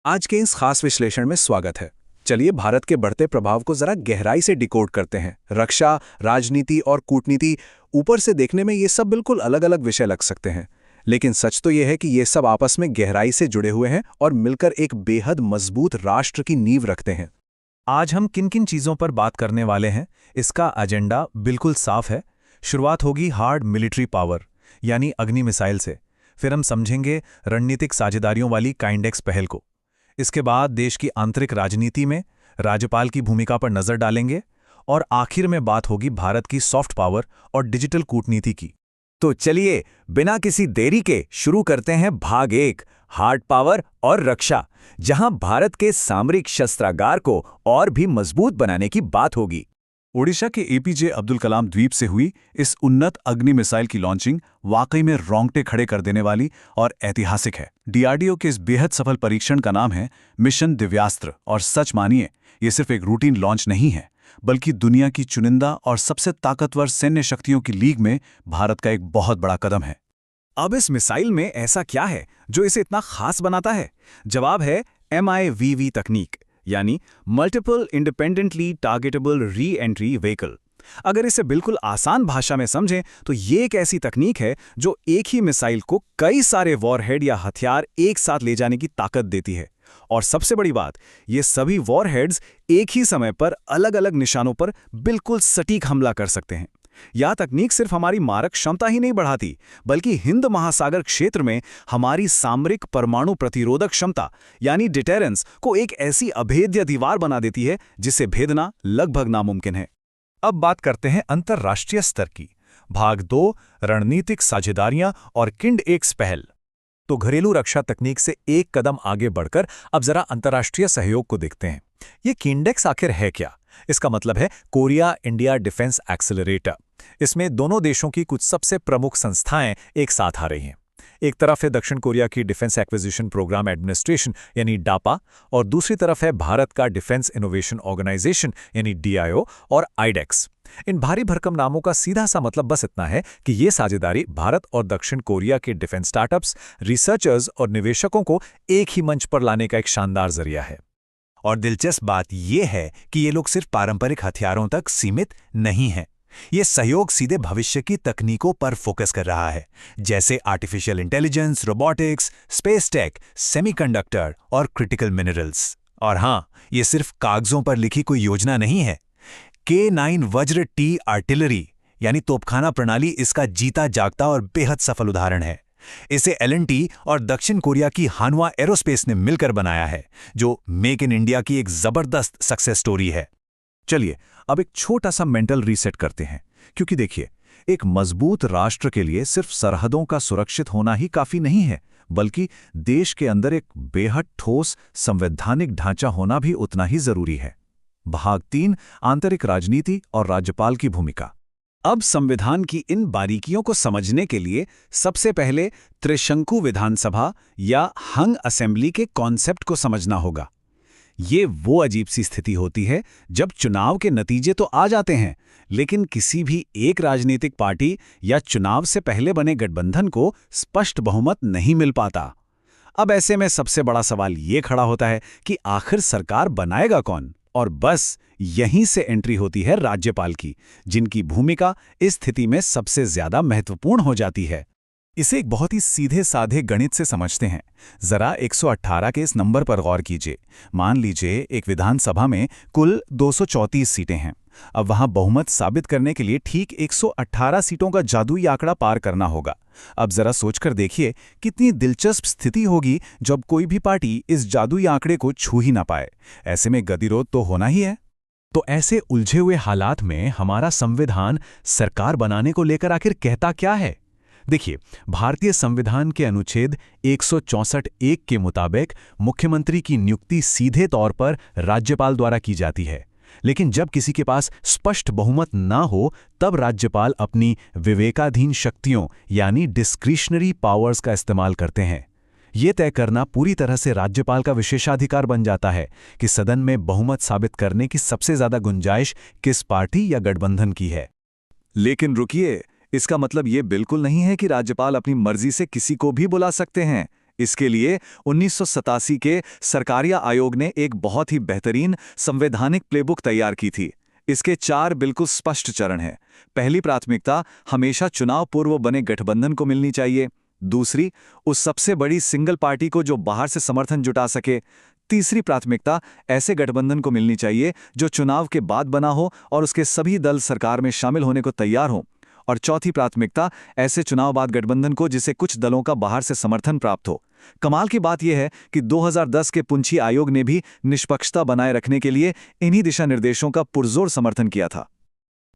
आज के इस खास विश्लेषण में स्वागत है। चलिए भारत के बढ़ते प्रभाव को जरा गहराई से डिकोड करते हैं। रक्षा, राजनीति और कूटनीति, ऊपर से देखने में ये सब बिल्कुल अलग अलग विषय लग सकते हैं, लेकिन सच तो ये है कि ये सब आपस में गहराई से जुड़े हुए हैं और मिलकर एक बेहद मजबूत राष्ट्र की नींव रखते हैं। आज हम किन किन चीज़ों पर बात करने वाले हैं, इसका एजेंडा बिल्कुल साफ है। शुरुआत होगी हार्ड मिलिट्री पावर यानी अग्नि मिसाइल से। फिर हम समझेंगे रणनीतिक साझेदारियों वाली काइंडेक्स पहल को। इसके बाद देश की आंतरिक राजनीति में राज्यपाल की भूमिका पर नजर डालेंगे और आखिर में बात होगी भारत की सॉफ्ट पावर और डिजिटल कूटनीति की। तो चलिए बिना किसी देरी के शुरू करते हैं भाग 1, हार्ड पावर और रक्षा, जहां भारत के सामरिक शस्त्रागार को और भी मजबूत बनाने की बात होगी। ओडिशा के एपीजे अब्दुल कलाम द्वीप से हुई इस उन्नत अग्नि मिसाइल की लॉन्चिंग वाकई में रोंगटे खड़े कर देने वाली और ऐतिहासिक है। डीआरडीओ के इस बेहद सफल परीक्षण का नाम है मिशन दिव्यास्त्र, और सच मानिए ये सिर्फ एक रूटीन लॉन्च नहीं है, बल्कि दुनिया की चुनिंदा और सबसे ताकतवर सैन्य शक्तियों की लीग में भारत का एक बहुत बड़ा कदम है। अब इस मिसाइल में ऐसा क्या है जो इसे इतना खास बनाता है? जवाब है MIVV तकनीक, यानी multiple independently targetable re entry vehicle. अगर इसे बिल्कुल आसान भाषा में समझें तो ये एक ऐसी तकनीक है जो एक ही मिसाइल को कई सारे वॉरहेड या हथियार एक साथ ले जाने की ताकत देती है। और सबसे बड़ी बात, ये सभी वॉरहेड्स एक ही समय पर अलग अलग निशानों पर बिल्कुल सटीक हमला कर सकते हैं। यह तकनीक सिर्फ हमारी मारक क्षमता ही नहीं बढ़ाती, बल्कि हिंद महासागर क्षेत्र में हमारी सामरिक परमाणु प्रतिरोधक क्षमता यानी डिटेरेंस को एक ऐसी अभेद्य दीवार बना देती है जिसे भेदना लगभग नामुमकिन है। अब बात करते हैं अंतर्राष्ट्रीय स्तर की। भाग 2, रणनीतिक साझेदारियां और किंडेक्स पहल। तो घरेलू रक्षा तकनीक से एक कदम आगे बढ़कर अब जरा अंतर्राष्ट्रीय सहयोग को देखते हैं। ये किंडेक्स आखिर है क्या? इसका मतलब है कोरिया इंडिया डिफेंस एक्सेलरेटर। इसमें दोनों देशों की कुछ सबसे प्रमुख संस्थाएं एक साथ आ रही हैं। एक तरफ है दक्षिण कोरिया की डिफेंस एक्विजिशन प्रोग्राम एडमिनिस्ट्रेशन यानी डापा, और दूसरी तरफ है भारत का डिफेंस इनोवेशन ऑर्गेनाइजेशन यानी DIO और आईडेक्स। इन भारी भरकम नामों का सीधा सा मतलब बस इतना है कि ये साझेदारी भारत और दक्षिण कोरिया के डिफेंस स्टार्टअप्स, रिसर्चर्स और निवेशकों को एक ही मंच पर लाने का एक शानदार जरिया है। और दिलचस्प बात यह है कि ये लोग सिर्फ पारंपरिक हथियारों तक सीमित नहीं हैं। ये सहयोग सीधे भविष्य की तकनीकों पर फोकस कर रहा है, जैसे artificial intelligence, robotics, space tech, semiconductor और क्रिटिकल मिनरल्स। और हाँ, ये सिर्फ कागजों पर लिखी कोई योजना नहीं है। K9 वज्र T आर्टिलरी यानी तोपखाना प्रणाली इसका जीता जागता और बेहद सफल उदाहरण है। इसे L&T और दक्षिण कोरिया की हानवा एरोस्पेस ने मिलकर बनाया है, जो मेक इन इंडिया की एक जबरदस्त सक्सेस स्टोरी है। चलिए अब एक छोटा सा मेंटल रीसेट करते हैं, क्योंकि देखिए, एक मजबूत राष्ट्र के लिए सिर्फ सरहदों का सुरक्षित होना ही काफी नहीं है, बल्कि देश के अंदर एक बेहद ठोस संवैधानिक ढांचा होना भी उतना ही जरूरी है। भाग 3, आंतरिक राजनीति और राज्यपाल की भूमिका। अब संविधान की इन बारीकियों को समझने के लिए सबसे पहले त्रिशंकु विधानसभा या हंग असेंबली के कॉन्सेप्ट को समझना होगा। ये वो अजीब सी स्थिति होती है जब चुनाव के नतीजे तो आ जाते हैं, लेकिन किसी भी एक राजनीतिक पार्टी या चुनाव से पहले बने गठबंधन को स्पष्ट बहुमत नहीं मिल पाता। अब ऐसे में सबसे बड़ा सवाल ये खड़ा होता है कि आखिर सरकार बनाएगा कौन? और बस यहीं से एंट्री होती है राज्यपाल की, जिनकी भूमिका इस स्थिति में सबसे ज्यादा महत्वपूर्ण हो जाती है। इसे एक बहुत ही सीधे साधे गणित से समझते हैं। जरा 118 के इस नंबर पर गौर कीजिए। मान लीजिए एक विधानसभा में कुल 234 सीटें हैं। अब वहां बहुमत साबित करने के लिए ठीक 118 सीटों का जादुई आंकड़ा पार करना होगा। अब जरा सोचकर देखिए कितनी दिलचस्प स्थिति होगी जब कोई भी पार्टी इस जादुई आंकड़े को छू ही ना पाए। ऐसे में गतिरोध तो होना ही है। तो ऐसे उलझे हुए हालात में हमारा संविधान सरकार बनाने को लेकर आखिर कहता क्या है? देखिए, भारतीय संविधान के अनुच्छेद 164(1) के मुताबिक मुख्यमंत्री की नियुक्ति सीधे तौर पर राज्यपाल द्वारा की जाती है, लेकिन जब किसी के पास स्पष्ट बहुमत ना हो तब राज्यपाल अपनी विवेकाधीन शक्तियों यानी डिस्क्रिशनरी पावर्स का इस्तेमाल करते हैं। ये तय करना पूरी तरह से राज्यपाल का विशेषाधिकार बन जाता है कि सदन में बहुमत साबित करने की सबसे ज्यादा गुंजाइश किस पार्टी या गठबंधन की है। लेकिन रुकिए, इसका मतलब ये बिल्कुल नहीं है कि राज्यपाल अपनी मर्जी से किसी को भी बुला सकते हैं। इसके लिए 1987 के सरकारिया आयोग ने एक बहुत ही बेहतरीन संवैधानिक प्लेबुक तैयार की थी। इसके 4 बिल्कुल स्पष्ट चरण हैं। पहली प्राथमिकता हमेशा चुनाव पूर्व बने गठबंधन को मिलनी चाहिए। दूसरी, उस सबसे बड़ी सिंगल पार्टी को जो बाहर से समर्थन जुटा सके। तीसरी प्राथमिकता ऐसे गठबंधन को मिलनी चाहिए जो चुनाव के बाद बना हो और उसके सभी दल सरकार में शामिल होने को तैयार हों। और चौथी प्राथमिकता ऐसे चुनाव बाद गठबंधन को जिसे कुछ दलों का बाहर से समर्थन प्राप्त हो। कमाल की बात यह है कि 2010 के पुंछी आयोग ने भी निष्पक्षता बनाए रखने के लिए इन्हीं दिशा निर्देशों का पुरजोर समर्थन किया था।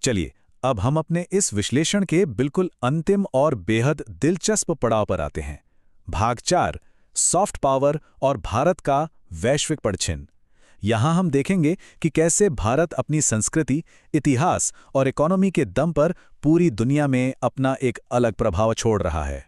चलिए, अब हम अपने इस विश्लेषण के बिल्कुल अंतिम और बेहद दिलचस्प पड़ाव पर आते हैं। भाग 4, सॉफ्ट पावर और भारत का वैश्विक पड़छिन। यहां हम देखेंगे कि कैसे भारत अपनी संस्कृति, इतिहास और इकोनॉमी के दम पर पूरी दुनिया में अपना एक अलग प्रभाव छोड़ रहा है।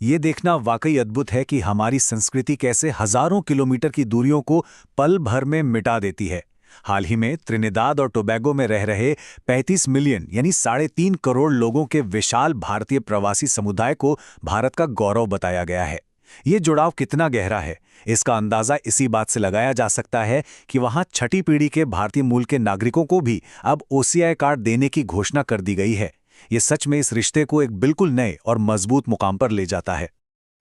ये देखना वाकई अद्भुत है कि हमारी संस्कृति कैसे हजारों किलोमीटर की दूरियों को पल भर में मिटा देती है। हाल ही में त्रिनिदाद और टोबैगो में रह रहे 35 मिलियन यानी 3.5 करोड़ लोगों के विशाल भारतीय प्रवासी समुदाय को भारत का गौरव बताया गया है। ये जुड़ाव कितना गहरा है, इसका अंदाजा इसी बात से लगाया जा सकता है कि वहां छठी पीढ़ी के भारतीय मूल के नागरिकों को भी अब OCI कार्ड देने की घोषणा कर दी गई है। ये सच में इस रिश्ते को एक बिल्कुल नए और मजबूत मुकाम पर ले जाता है।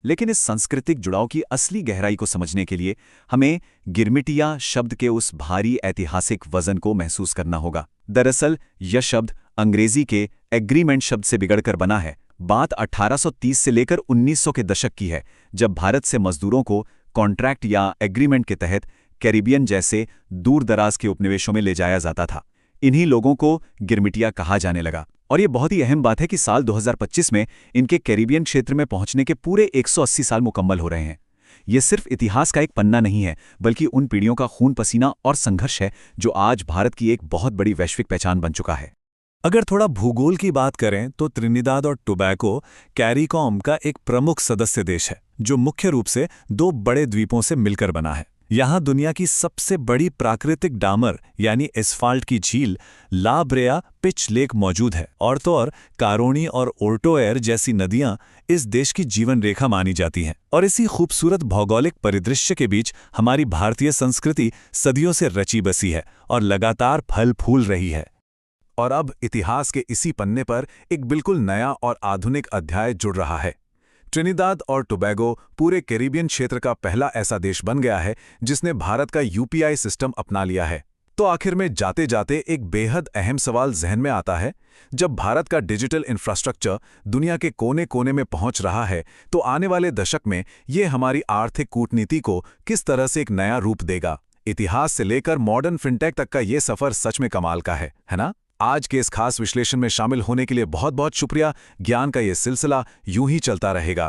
लेकिन इस सांस्कृतिक जुड़ाव की असली गहराई को समझने के लिए हमें गिरमिटिया शब्द के उस भारी ऐतिहासिक वजन को महसूस करना होगा। दरअसल यह शब्द अंग्रेजी के एग्रीमेंट शब्द से बिगड़कर बना है। बात 1830 से लेकर 1900 के दशक की है, जब भारत से मजदूरों को कॉन्ट्रैक्ट या एग्रीमेंट के तहत कैरिबियन जैसे दूर दराज के उपनिवेशों में ले जाया जाता था। इन्हीं लोगों को गिरमिटिया कहा जाने लगा। और ये बहुत ही अहम बात है कि साल 2025 में इनके कैरिबियन क्षेत्र में पहुंचने के पूरे 180 साल मुकम्मल हो रहे हैं। ये सिर्फ इतिहास का एक पन्ना नहीं है, बल्कि उन पीढ़ियों का खून पसीना और संघर्ष है जो आज भारत की एक बहुत बड़ी वैश्विक पहचान बन चुका है। अगर थोड़ा भूगोल की बात करें तो त्रिनिदाद और टोबैगो कैरिकॉम का एक प्रमुख सदस्य देश है, जो मुख्य रूप से 2 बड़े द्वीपों से मिलकर बना है। यहाँ दुनिया की सबसे बड़ी प्राकृतिक डामर यानी एस्फाल्ट की झील ला ब्रेआ पिच लेक मौजूद है, और तो और कारोनी और ओर्टोएर जैसी नदियां इस देश की जीवन रेखा मानी जाती हैं। और इसी खूबसूरत भौगोलिक परिदृश्य के बीच हमारी भारतीय संस्कृति सदियों से रची बसी है और लगातार फल फूल रही है। और अब इतिहास के इसी पन्ने पर एक बिल्कुल नया और आधुनिक अध्याय जुड़ रहा है। ट्रिनिदाद और टोबैगो पूरे कैरिबियन क्षेत्र का पहला ऐसा देश बन गया है जिसने भारत का UPI सिस्टम अपना लिया है। तो आखिर में जाते जाते एक बेहद अहम सवाल जहन में आता है, जब भारत का डिजिटल इंफ्रास्ट्रक्चर दुनिया के कोने कोने में पहुंच रहा है, तो आने वाले दशक में ये हमारी आर्थिक कूटनीति को किस तरह से एक नया रूप देगा। इतिहास से लेकर मॉडर्न फिनटेक तक का ये सफर सच में कमाल का है ना? आज के इस खास विश्लेषण में शामिल होने के लिए बहुत बहुत शुक्रिया। ज्ञान का ये सिलसिला यूं ही चलता रहेगा।